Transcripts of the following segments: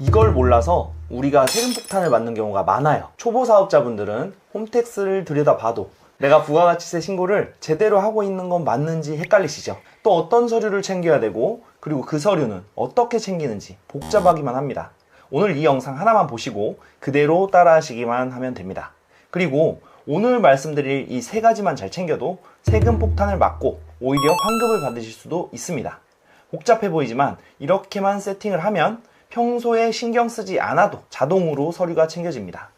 이걸 몰라서 우리가 세금 폭탄을 맞는 경우가 많아요. 초보 사업자분들은 홈택스를 들여다봐도 내가 부가가치세 신고를 제대로 하고 있는 건 맞는지 헷갈리시죠? 또 어떤 서류를 챙겨야 되고 그리고 그 서류는 어떻게 챙기는지 복잡하기만 합니다. 오늘 이 영상 하나만 보시고 그대로 따라 하시기만 하면 됩니다. 그리고 오늘 말씀드릴 이 세 가지만 잘 챙겨도 세금 폭탄을 막고 오히려 환급을 받으실 수도 있습니다. 복잡해 보이지만 이렇게만 세팅을 하면 평소에 신경 쓰지 않아도 자동으로 서류가 챙겨집니다.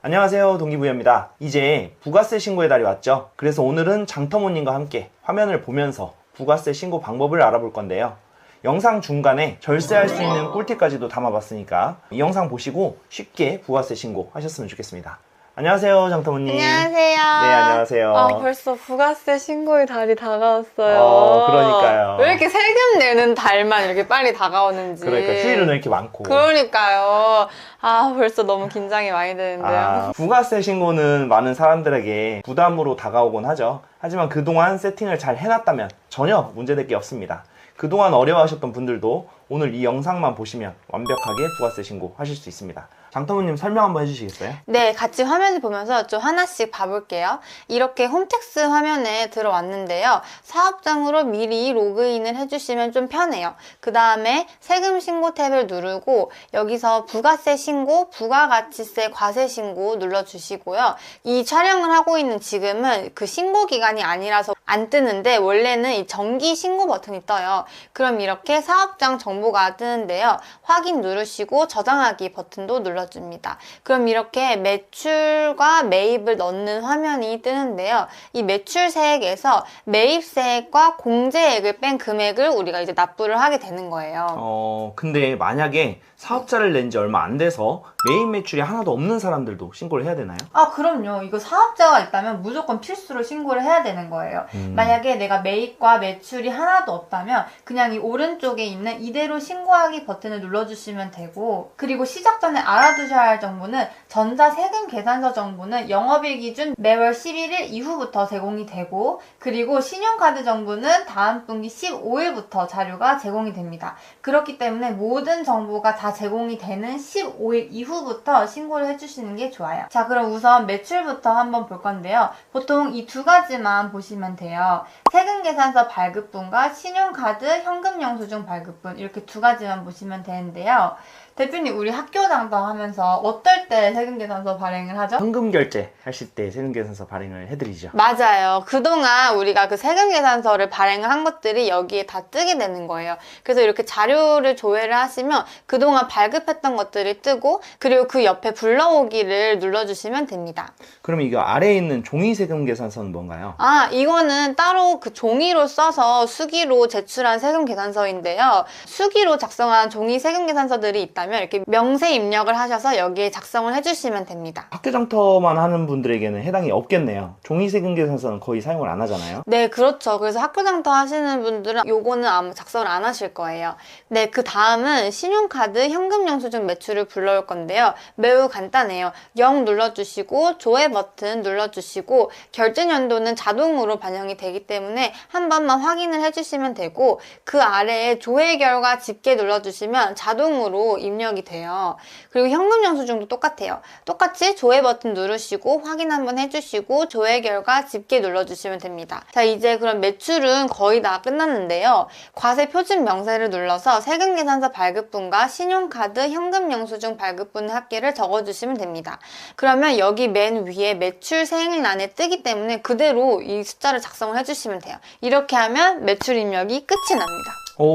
안녕하세요, 동기부여입니다. 이제 부가세 신고의 달이 왔죠. 그래서 오늘은 장터모님과 함께 화면을 보면서 부가세 신고 방법을 알아볼 건데요. 영상 중간에 절세할 수 있는 꿀팁까지도 담아봤으니까 이 영상 보시고 쉽게 부가세 신고 하셨으면 좋겠습니다. 안녕하세요, 장터모님. 안녕하세요. 네, 안녕하세요. 벌써 부가세 신고의 달이 다가왔어요. 그러니까요. 왜 이렇게 세금 내는 달만 이렇게 빨리 다가오는지. 그러니까 휴일은 왜 이렇게 많고. 그러니까요. 벌써 너무 긴장이 많이 되는데요. 부가세 신고는 많은 사람들에게 부담으로 다가오곤 하죠. 하지만 그동안 세팅을 잘 해놨다면 전혀 문제될 게 없습니다. 그동안 어려워하셨던 분들도 오늘 이 영상만 보시면 완벽하게 부가세 신고 하실 수 있습니다. 장터모님 설명 한번 해주시겠어요? 네, 같이 화면을 보면서 좀 하나씩 봐볼게요. 이렇게 홈택스 화면에 들어왔는데요. 사업장으로 미리 로그인을 해주시면 좀 편해요. 그 다음에 세금 신고 탭을 누르고 여기서 부가세 신고, 부가가치세 과세 신고 눌러주시고요. 이 촬영을 하고 있는 지금은 그 신고 기간이 아니라서 안 뜨는데 원래는 이 정기 신고 버튼이 떠요. 그럼 이렇게 사업장 정보가 뜨는데요. 확인 누르시고 저장하기 버튼도 눌러줍니다. 그럼 이렇게 매출과 매입을 넣는 화면이 뜨는데요. 이 매출세액에서 매입세액과 공제액을 뺀 금액을 우리가 이제 납부를 하게 되는 거예요. 근데 만약에 사업자를 낸 지 얼마 안 돼서 매입 매출이 하나도 없는 사람들도 신고를 해야 되나요? 그럼요. 이거 사업자가 있다면 무조건 필수로 신고를 해야 되는 거예요. 만약에 내가 매입과 매출이 하나도 없다면 그냥 이 오른쪽에 있는 이대로 신고하기 버튼을 눌러주시면 되고, 그리고 시작 전에 알아두셔야 할 정보는 전자세금 계산서 정보는 영업일 기준 매월 11일 이후부터 제공이 되고, 그리고 신용카드 정보는 다음 분기 15일부터 자료가 제공이 됩니다. 그렇기 때문에 모든 정보가 다 제공이 되는 15일 이후부터 신고를 해주시는 게 좋아요. 자, 그럼 우선 매출부터 한번 볼 건데요. 보통 이 두 가지만 보시면 돼요. 세금계산서 발급분과 신용카드 현금영수증 발급분, 이렇게 두 가지만 보시면 되는데요. 대표님, 우리 학교장터 하면서 어떨 때 세금계산서 발행을 하죠? 현금 결제 하실 때 세금계산서 발행을 해드리죠. 맞아요. 그동안 우리가 그 세금계산서를 발행을 한 것들이 여기에 다 뜨게 되는 거예요. 그래서 이렇게 자료를 조회를 하시면 그동안 발급했던 것들이 뜨고, 그리고 그 옆에 불러오기를 눌러주시면 됩니다. 그럼 이거 아래에 있는 종이 세금계산서는 뭔가요? 이거는 따로 그 종이로 써서 수기로 제출한 세금계산서인데요. 수기로 작성한 종이 세금계산서들이 있다면 이렇게 명세 입력을 하셔서 여기에 작성을 해주시면 됩니다. 학교장터만 하는 분들에게는 해당이 없겠네요. 종이 세금계산서는 거의 사용을 안 하잖아요. 네, 그렇죠. 그래서 학교장터 하시는 분들은 요거는 아마 작성을 안 하실 거예요. 네, 그 다음은 신용카드 현금영수증 매출을 불러올 건데요. 매우 간단해요. 0 눌러주시고 조회 버튼 눌러주시고 결제 연도는 자동으로 반영이 되기 때문에 한 번만 확인을 해주시면 되고, 그 아래에 조회 결과 집계 눌러주시면 자동으로 입력이 돼요. 그리고 현금영수증도 똑같아요. 똑같이 조회 버튼 누르시고 확인 한번 해주시고 조회 결과 집계 눌러주시면 됩니다. 자, 이제 그럼 매출은 거의 다 끝났는데요. 과세 표준 명세를 눌러서 세금계산서 발급분과 신용카드 현금영수증 발급분 합계를 적어주시면 됩니다. 그러면 여기 맨 위에 매출 세액란에 뜨기 때문에 그대로 이 숫자를 작성을 해주시면 돼요. 이렇게 하면 매출 입력이 끝이 납니다.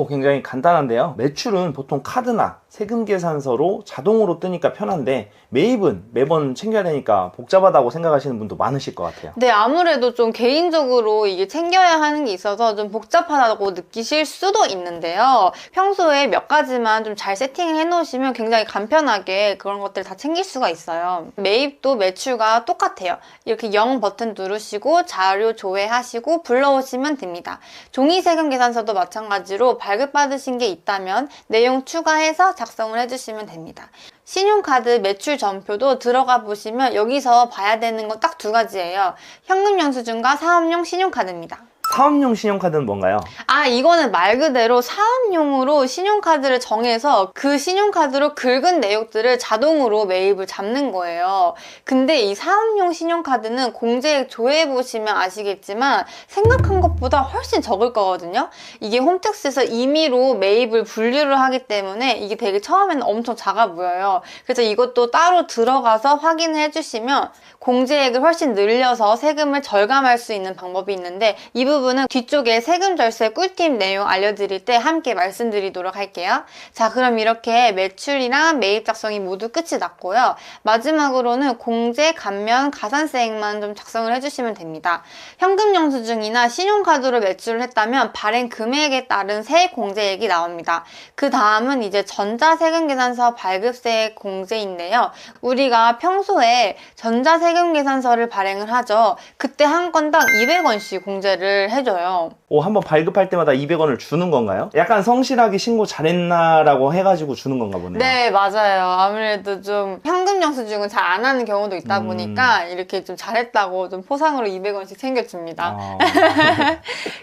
굉장히 간단한데요. 매출은 보통 카드나 세금계산서로 자동으로 뜨니까 편한데 매입은 매번 챙겨야 되니까 복잡하다고 생각하시는 분도 많으실 것 같아요. 네, 아무래도 좀 개인적으로 이게 챙겨야 하는 게 있어서 좀 복잡하다고 느끼실 수도 있는데요. 평소에 몇 가지만 좀 잘 세팅을 해놓으시면 굉장히 간편하게 그런 것들 다 챙길 수가 있어요. 매입도 매출과 똑같아요. 이렇게 0 버튼 누르시고 자료 조회하시고 불러오시면 됩니다. 종이 세금 계산서도 마찬가지로 발급받으신 게 있다면 내용 추가해서 작성을 해주시면 됩니다. 신용카드 매출 전표도 들어가 보시면 여기서 봐야 되는 건 딱 두 가지예요. 현금영수증과 사업용 신용카드입니다. 사업용 신용카드는 뭔가요? 아, 이거는 말 그대로 사업용으로 신용카드를 정해서 그 신용카드로 긁은 내역들을 자동으로 매입을 잡는 거예요. 근데 이 사업용 신용카드는 공제액 조회해보시면 아시겠지만 생각한 것보다 훨씬 적을 거거든요. 이게 홈택스에서 임의로 매입을 분류를 하기 때문에 이게 되게 처음에는 엄청 작아 보여요. 그래서 이것도 따로 들어가서 확인을 해주시면 공제액을 훨씬 늘려서 세금을 절감할 수 있는 방법이 있는데 이 부분은 뒤쪽에 세금 절세 꿀팁 내용 알려드릴 때 함께 말씀드리도록 할게요. 자, 그럼 이렇게 매출이랑 매입 작성이 모두 끝이 났고요. 마지막으로는 공제, 감면, 가산세액만 좀 작성을 해주시면 됩니다. 현금 영수증이나 신용카드로 매출을 했다면 발행 금액에 따른 세액 공제액이 나옵니다. 그 다음은 이제 전자세금계산서 발급세액 공제인데요. 우리가 평소에 전자세금계산서를 발행을 하죠. 그때 한 건당 200원씩 공제를 해줘요. 한번 발급할 때마다 200원을 주는 건가요? 약간 성실하게 신고 잘했나라고 해가지고 주는 건가 보네요. 네, 맞아요. 아무래도 좀 현금 영수증은 잘 안 하는 경우도 있다 보니까 이렇게 좀 잘했다고 좀 포상으로 200원씩 챙겨줍니다.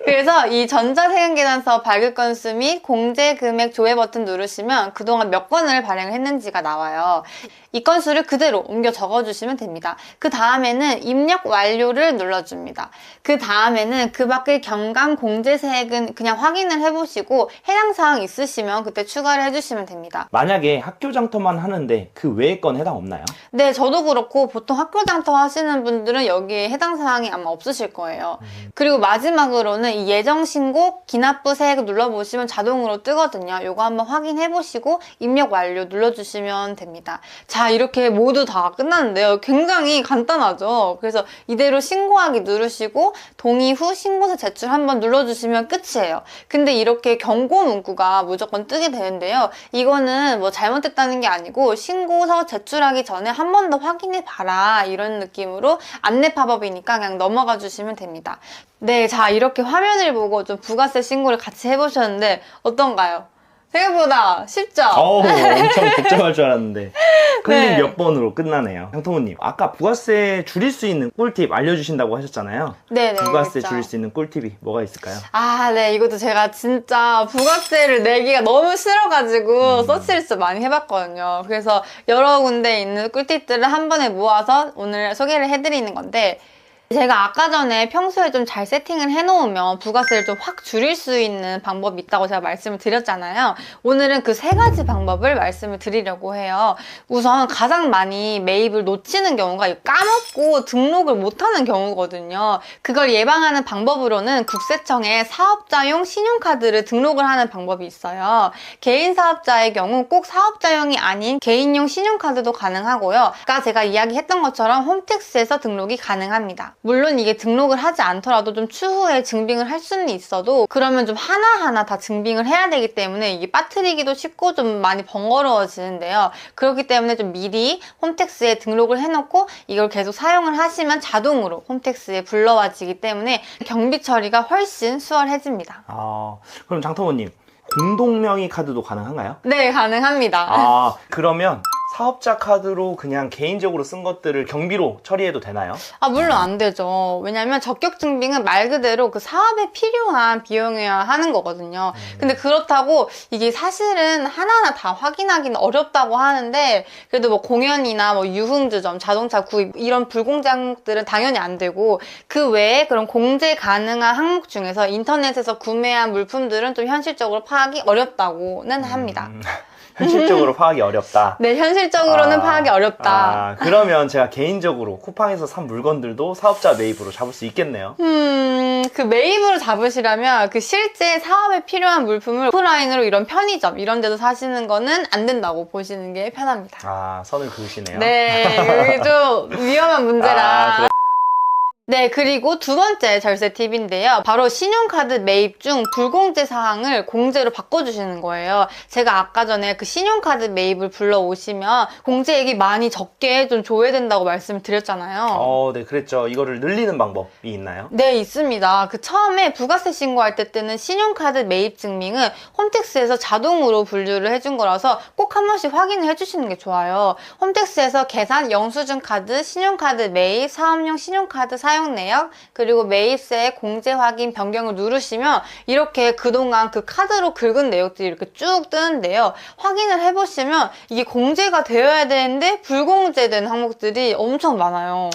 그래서 이 전자세금계산서 발급 건수 및 공제 금액 조회 버튼 누르시면 그동안 몇 건을 발행을 했는지가 나와요. 이 건수를 그대로 옮겨 적어주시면 됩니다. 그 다음에는 입력 완료를 눌러줍니다. 그 다음에는 그 밖의 경감 공제세액은 그냥 확인을 해보시고 해당 사항 있으시면 그때 추가를 해주시면 됩니다. 만약에 학교 장터만 하는데 그 외의 건 해당 없나요? 네, 저도 그렇고 보통 학교 장터 하시는 분들은 여기에 해당 사항이 아마 없으실 거예요. 그리고 마지막으로는 이 예정 신고 기납부 세액 눌러보시면 자동으로 뜨거든요. 요거 한번 확인해 보시고 입력 완료 눌러주시면 됩니다. 자, 이렇게 모두 다 끝났는데요. 굉장히 간단하죠. 그래서 이대로 신고하기 누르시고 동의 후 신고서 제출 한번 눌러주시면 끝이에요. 근데 이렇게 경고 문구가 무조건 뜨게 되는데요. 이거는 뭐 잘못됐다는 게 아니고 신고서 제출하기 전에 한 번 더 확인해 봐라 이런 느낌으로 안내 팝업이니까 그냥 넘어가 주시면 됩니다. 네, 자, 이렇게 화면을 보고 좀 부가세 신고를 같이 해보셨는데 어떤가요? 생각보다 쉽죠? 엄청 복잡할 줄 알았는데 클릭 네. 몇 번으로 끝나네요. 장통우님, 아까 부가세 줄일 수 있는 꿀팁 알려주신다고 하셨잖아요. 네네. 부가세 그렇죠. 줄일 수 있는 꿀팁이 뭐가 있을까요? 아, 네. 이것도 제가 진짜 부가세를 내기가 너무 싫어가지고 서치를 진짜 많이 해봤거든요. 그래서 여러 군데 있는 꿀팁들을 한 번에 모아서 오늘 소개를 해드리는 건데 제가 아까 전에 평소에 좀 잘 세팅을 해놓으면 부가세를 좀 확 줄일 수 있는 방법이 있다고 제가 말씀을 드렸잖아요. 오늘은 그 세 가지 방법을 말씀을 드리려고 해요. 우선 가장 많이 매입을 놓치는 경우가 까먹고 등록을 못하는 경우거든요. 그걸 예방하는 방법으로는 국세청에 사업자용 신용카드를 등록을 하는 방법이 있어요. 개인 사업자의 경우 꼭 사업자용이 아닌 개인용 신용카드도 가능하고요. 아까 제가 이야기했던 것처럼 홈택스에서 등록이 가능합니다. 물론 이게 등록을 하지 않더라도 좀 추후에 증빙을 할 수는 있어도 그러면 좀 하나하나 다 증빙을 해야 되기 때문에 이게 빠뜨리기도 쉽고 좀 많이 번거로워지는데요. 그렇기 때문에 좀 미리 홈택스에 등록을 해놓고 이걸 계속 사용을 하시면 자동으로 홈택스에 불러와지기 때문에 경비 처리가 훨씬 수월해집니다. 그럼 장통우님, 공동명의 카드도 가능한가요? 네, 가능합니다. 그러면 사업자 카드로 그냥 개인적으로 쓴 것들을 경비로 처리해도 되나요? 물론 안 되죠. 왜냐면 적격 증빙은 말 그대로 그 사업에 필요한 비용이어야 하는 거거든요. 근데 그렇다고 이게 사실은 하나하나 다 확인하기는 어렵다고 하는데 그래도 뭐 공연이나 뭐 유흥주점, 자동차 구입 이런 불공제 항목들은 당연히 안 되고 그 외에 그런 공제 가능한 항목 중에서 인터넷에서 구매한 물품들은 좀 현실적으로 파악이 어렵다고는 합니다. 현실적으로 파악이 어렵다. 네, 현실적으로는 파악이 어렵다. 그러면 제가 개인적으로 쿠팡에서 산 물건들도 사업자 매입으로 잡을 수 있겠네요. 그 매입으로 잡으시려면 그 실제 사업에 필요한 물품을 오프라인으로 이런 편의점 이런 데도 사시는 거는 안 된다고 보시는 게 편합니다. 선을 그으시네요. 네, 이게 좀 위험한 문제라. 네, 그리고 두 번째 절세 팁인데요. 바로 신용카드 매입 중 불공제 사항을 공제로 바꿔주시는 거예요. 제가 아까 전에 그 신용카드 매입을 불러오시면 공제액이 많이 적게 좀 조회된다고 말씀을 드렸잖아요. 네, 그랬죠. 이거를 늘리는 방법이 있나요? 네, 있습니다. 그 처음에 부가세 신고할 때 뜨는 신용카드 매입 증명은 홈택스에서 자동으로 분류를 해준 거라서 꼭 한 번씩 확인을 해주시는 게 좋아요. 홈택스에서 계산, 영수증 카드, 신용카드 매입, 사업용 신용카드 사용 사용 내역, 그리고 매입세 공제 확인 변경을 누르시면 이렇게 그동안 그 카드로 긁은 내역들이 이렇게 쭉 뜨는데요. 확인을 해보시면 이게 공제가 되어야 되는데 불공제된 항목들이 엄청 많아요.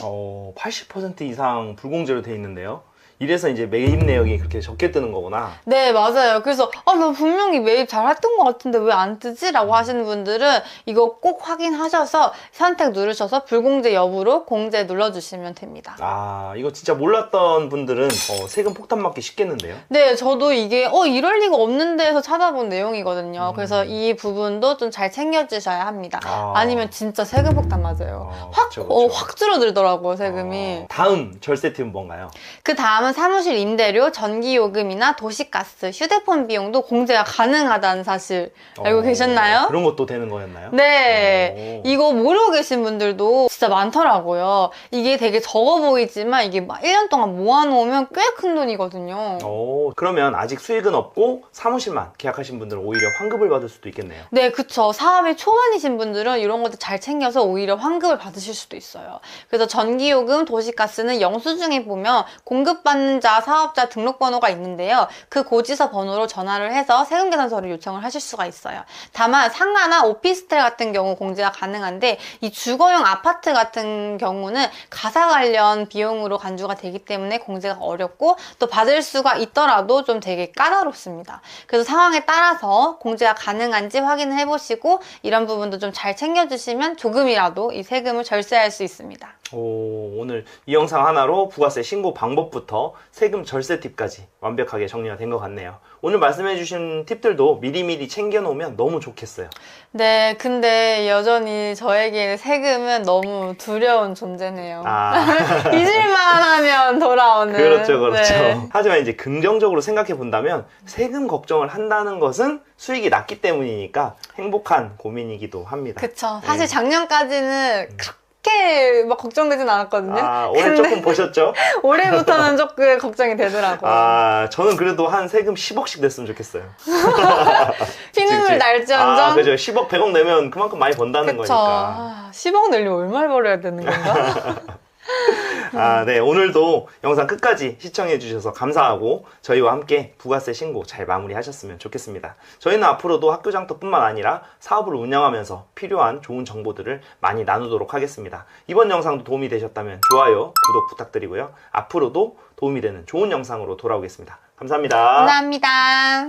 80% 이상 불공제로 돼 있는데요. 이래서 이제 매입 내역이 그렇게 적게 뜨는 거구나. 네, 맞아요. 그래서 나 분명히 매입 잘 했던 것 같은데 왜 안 뜨지? 라고 하시는 분들은 이거 꼭 확인하셔서 선택 누르셔서 불공제 여부로 공제 눌러주시면 됩니다. 이거 진짜 몰랐던 분들은 세금 폭탄 맞기 쉽겠는데요. 네, 저도 이게 이럴 리가 없는데 해서 찾아본 내용이거든요. 그래서 이 부분도 좀 잘 챙겨주셔야 합니다. 아니면 진짜 세금 폭탄 맞아요. 확 줄어들더라고요, 세금이. 다음 절세 팁은 뭔가요? 그 다음은 사무실 임대료, 전기요금이나 도시가스, 휴대폰 비용도 공제가 가능하다는 사실 알고 계셨나요? 그런 것도 되는 거였나요? 네. 이거 모르고 계신 분들도 진짜 많더라고요. 이게 되게 적어 보이지만 이게 막 1년 동안 모아놓으면 꽤 큰 돈이거든요. 그러면 아직 수익은 없고 사무실만 계약하신 분들은 오히려 환급을 받을 수도 있겠네요. 네, 그쵸. 사업이 초반이신 분들은 이런 것들 잘 챙겨서 오히려 환급을 받으실 수도 있어요. 그래서 전기요금, 도시가스는 영수증에 보면 공급받는 자, 사업자 등록번호가 있는데요. 그 고지서 번호로 전화를 해서 세금계산서를 요청을 하실 수가 있어요. 다만 상가나 오피스텔 같은 경우 공제가 가능한데 이 주거용 아파트 같은 경우는 가사 관련 비용으로 간주가 되기 때문에 공제가 어렵고 또 받을 수가 있더라도 좀 되게 까다롭습니다. 그래서 상황에 따라서 공제가 가능한지 확인을 해보시고 이런 부분도 좀 잘 챙겨주시면 조금이라도 이 세금을 절세할 수 있습니다. 오늘 이 영상 하나로 부가세 신고 방법부터 세금 절세 팁까지 완벽하게 정리가 된 것 같네요. 오늘 말씀해주신 팁들도 미리미리 챙겨놓으면 너무 좋겠어요. 네, 근데 여전히 저에게 세금은 너무 두려운 존재네요. 잊을만 하면 돌아오는. 그렇죠. 네. 하지만 이제 긍정적으로 생각해 본다면 세금 걱정을 한다는 것은 수익이 낮기 때문이니까 행복한 고민이기도 합니다. 그쵸. 사실 작년까지는 그렇게 막 걱정되진 않았거든요. 올해 조금 보셨죠? 올해부터는 조금 걱정이 되더라고요. 저는 그래도 한 세금 10억씩 냈으면 좋겠어요. 피눈물 날지언정. 그죠. 10억, 100억 내면 그만큼 많이 번다는 그쵸. 거니까. 10억 내려면 얼마를 벌어야 되는 건가? 네. 오늘도 영상 끝까지 시청해주셔서 감사하고 저희와 함께 부가세 신고 잘 마무리하셨으면 좋겠습니다. 저희는 앞으로도 학교장터뿐만 아니라 사업을 운영하면서 필요한 좋은 정보들을 많이 나누도록 하겠습니다. 이번 영상도 도움이 되셨다면 좋아요, 구독 부탁드리고요. 앞으로도 도움이 되는 좋은 영상으로 돌아오겠습니다. 감사합니다. 감사합니다.